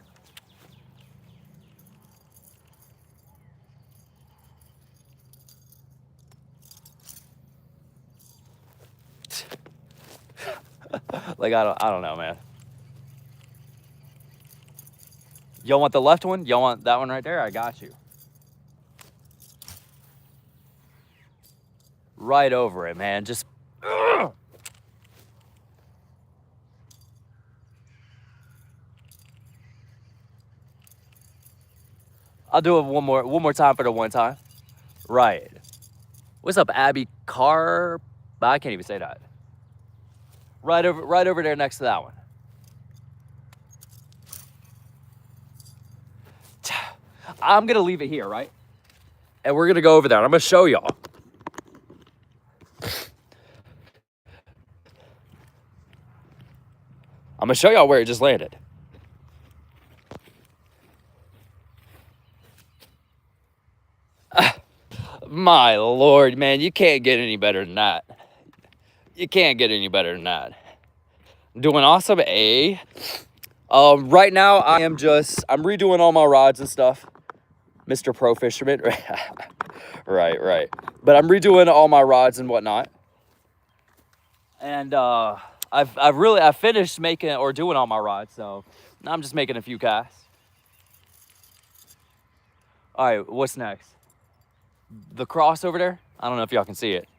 Like, I don't know, man. Y'all want the left one? Y'all want that one right there? I got you. Right over it, man. Just I'll do it one more time for the one time. Right. What's up, Abby Carr? I can't even say that. Right over there next to that one. I'm gonna leave it here, right? And we're gonna go over there. I'm gonna show y'all. I'm gonna show y'all where it just landed. My Lord, man, you can't get any better than that. You can't get any better than that. Doing awesome, A. Right now, I'm redoing all my rods and stuff. Mr. Pro Fisherman. Right. But I'm redoing all my rods and whatnot. And I've finished making or doing all my rods, so now I'm just making a few casts. All right, what's next? The cross over there? I don't know if y'all can see it.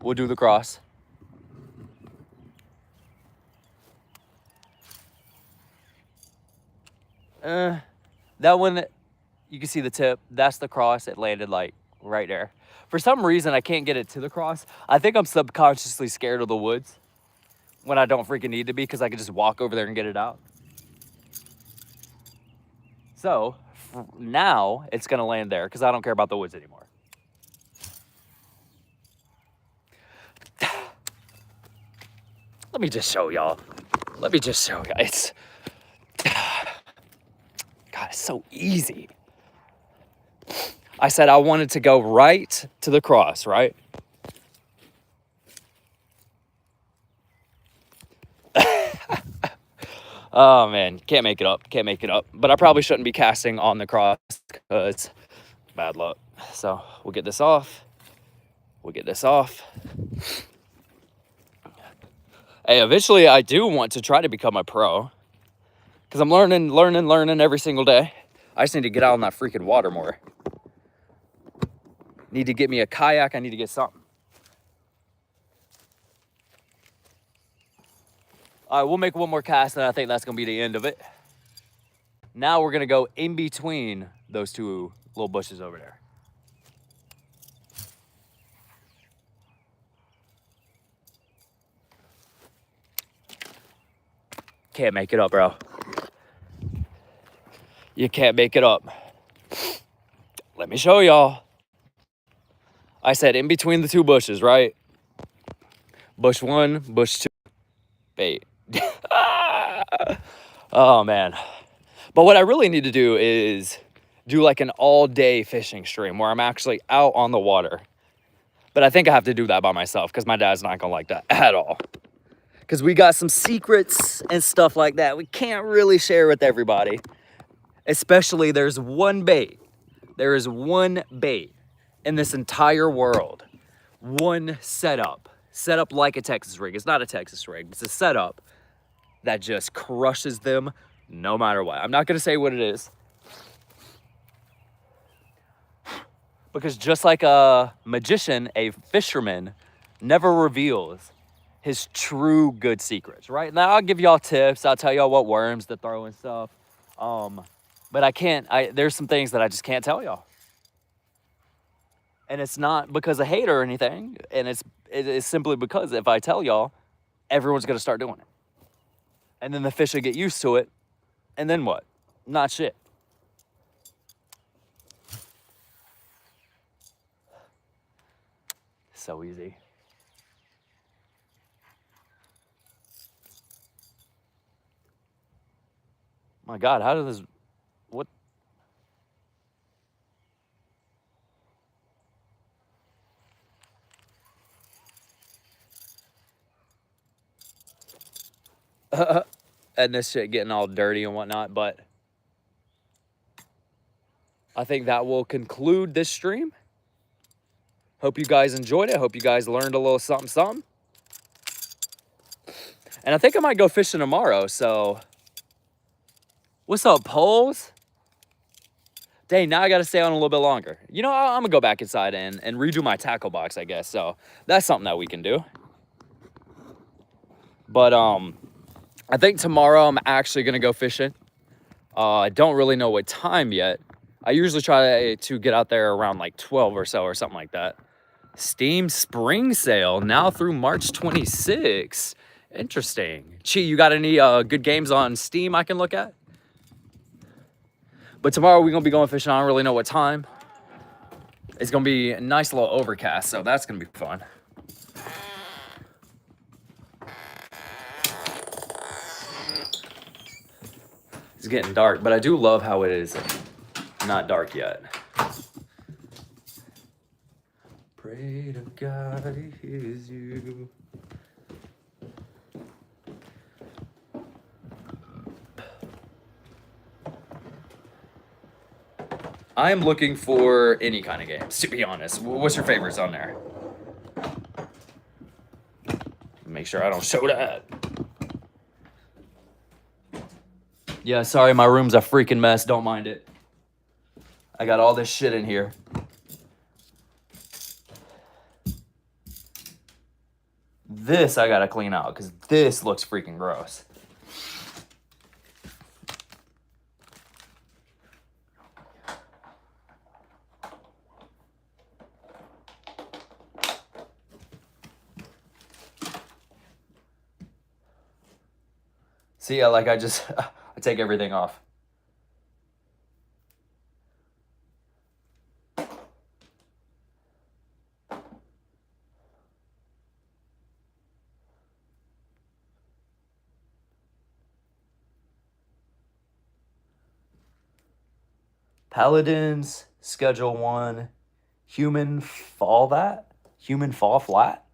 We'll do the cross. That one, you can see the tip. That's the cross. It landed like right there. For some reason, I can't get it to the cross. I think I'm subconsciously scared of the woods. when I don't freaking need to be because I could just walk over there and get it out. So now it's going to land there because I don't care about the woods anymore. Let me just show y'all. It's, God, it's so easy. I said I wanted to go right to the cross, right? Oh man, can't make it up. But I probably shouldn't be casting on the cross because bad luck. So we'll get this off. Hey, eventually I do want to try to become a pro because I'm learning every single day. I just need to get out on that freaking water more. Need to get me a kayak. I need to get something. All right, we'll make one more cast, and I think that's going to be the end of it. Now we're going to go in between those two little bushes over there. Can't make it up, bro. You can't make it up. Let me show y'all. I said in between the two bushes, right? Bush 1, bush 2. Bait. Oh, man. But what I really need to do is do like an all-day fishing stream where I'm actually out on the water. But I think I have to do that by myself because my dad's not going to like that at all. Because we got some secrets and stuff like that we can't really share with everybody. Especially there is one bait in this entire world. One setup like a Texas rig. It's not a Texas rig. It's a setup that just crushes them no matter what. I'm not going to say what it is. Because just like a magician, a fisherman never reveals his true good secrets, right? Now I'll give y'all tips. I'll tell y'all what worms to throw and stuff. But there's some things that I just can't tell y'all. And it's not because of hate or anything. And it is simply because if I tell y'all, everyone's going to start doing it. And then the fish will get used to it. And then what? Not shit. So easy. My God, how does this, what? And this shit getting all dirty and whatnot, but I think that will conclude this stream. Hope you guys enjoyed it. Hope you guys learned a little something. And I think I might go fishing tomorrow, so. What's up, poles? Dang, now I gotta stay on a little bit longer. You know, I'm gonna go back inside and redo my tackle box, I guess. So that's something that we can do. But I think tomorrow I'm actually gonna go fishing. I don't really know what time yet. I usually try to get out there around like 12 or so or something like that. Steam spring sale now through March 26. Interesting. Chi, you got any good games on Steam I can look at? But tomorrow we're gonna be going fishing. I don't really know what time. It's gonna be a nice little overcast, so that's gonna be fun. It's getting dark, but I do love how it is not dark yet. Pray to God he hears you. I am looking for any kind of games, to be honest. What's your favorites on there? Make sure I don't show that. Yeah, sorry, my room's a freaking mess. Don't mind it. I got all this shit in here. This I gotta clean out, because this looks freaking gross. See, like I just, I take everything off. Paladins, schedule 1, human fall flat.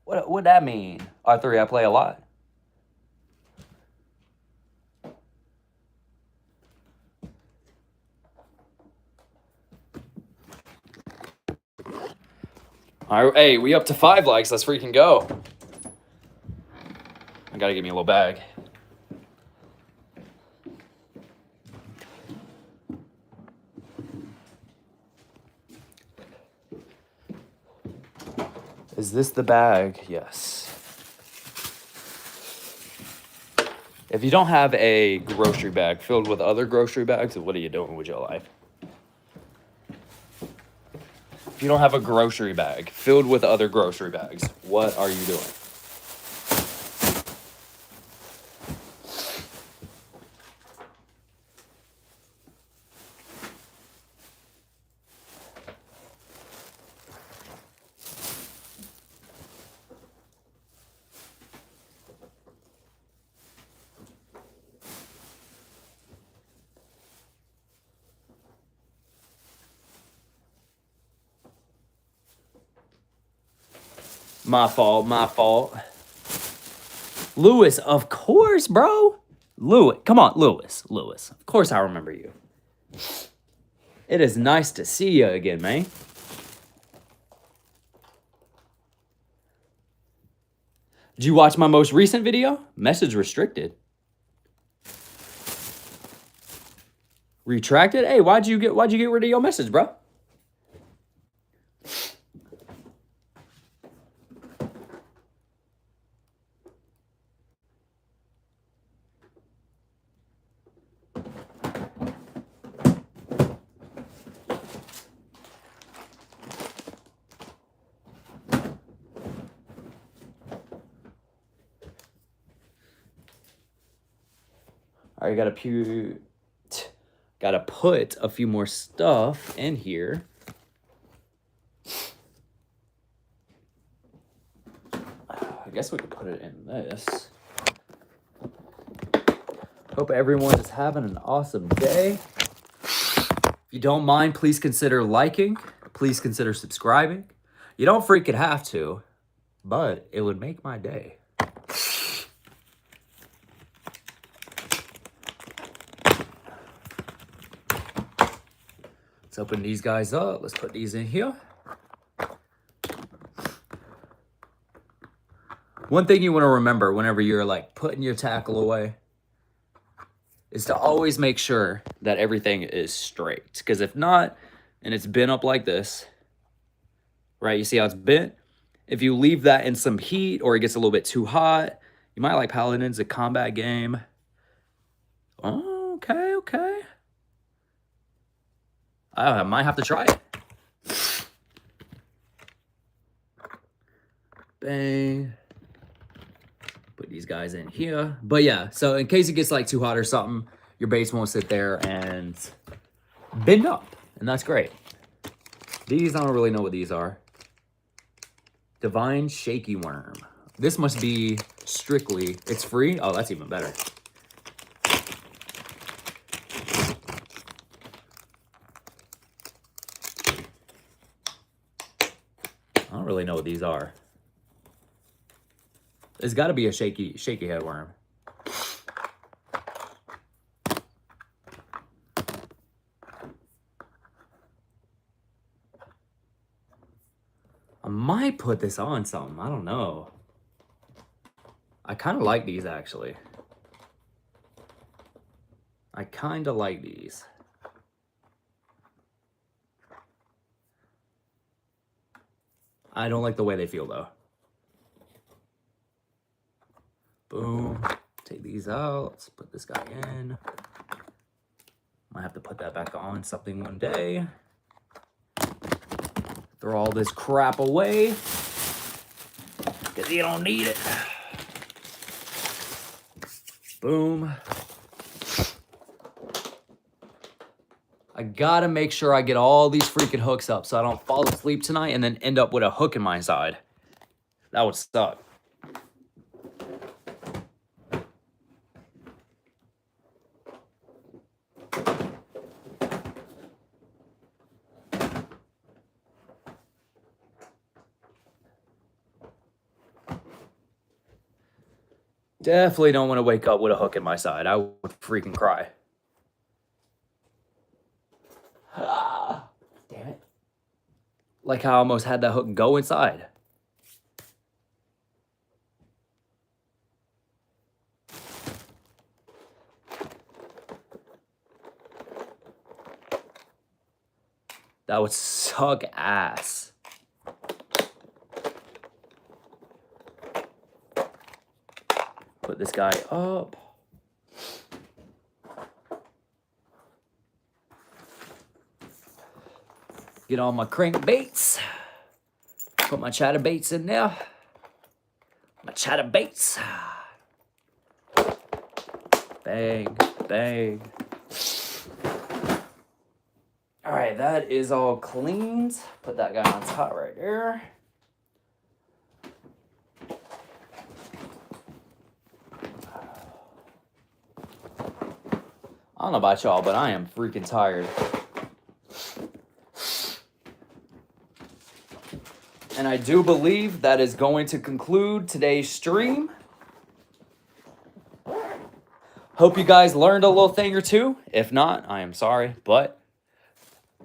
What would that mean? R3, I play a lot. All right, hey, we up to 5 likes. Let's freaking go. I gotta give me a little bag. Is this the bag? Yes. If you don't have a grocery bag filled with other grocery bags, what are you doing with your life? If you don't have a grocery bag filled with other grocery bags, what are you doing? My fault. Lewis, of course, bro. Lewis, come on, Lewis. Of course I remember you. It is nice to see you again, man. Did you watch my most recent video? Message restricted. Retracted? Hey, why'd you get rid of your message, bro? All right, gotta put a few more stuff in here. I guess we could put it in this. Hope everyone is having an awesome day. If you don't mind, please consider liking. Please consider subscribing. You don't freaking have to, but it would make my day. Let's open these guys up. Let's put these in here. One thing you want to remember whenever you're like putting your tackle away is to always make sure that everything is straight. Because if not, and it's bent up like this, right? You see how it's bent? If you leave that in some heat or it gets a little bit too hot, you might like Paladins, a combat game. Oh, okay. I might have to try it. Bang. Put these guys in here. But yeah, so in case it gets like too hot or something, your base won't sit there and bend up. And that's great. These, I don't really know what these are. Divine Shaky Worm. This must be strictly, it's free? Oh, that's even better. I don't really know what these are. It's got to be a shaky head worm. I might put this on something. I don't know. I kind of like these, actually. I kind of like these. I don't like the way they feel, though. Boom. Take these out. Let's put this guy in. Might have to put that back on something one day. Throw all this crap away, because you don't need it. Boom. I gotta make sure I get all these freaking hooks up so I don't fall asleep tonight and then end up with a hook in my side. That would suck. Definitely don't want to wake up with a hook in my side. I would freaking cry. Damn it. Like how I almost had that hook go inside. That would suck ass. Put this guy up. Get all my crankbaits. Put my chatterbaits in there. My chatterbaits. Bang, bang. All right, that is all cleaned. Put that guy on top right there. I don't know about y'all, but I am freaking tired. And I do believe that is going to conclude today's stream. Hope you guys learned a little thing or two. If not, I am sorry, but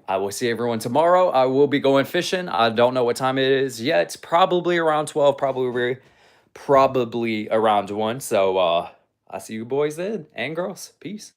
I will see everyone tomorrow. I will be going fishing. I don't know what time it is yet. Probably around 12, probably around 1. So I'll see you boys then and girls. Peace.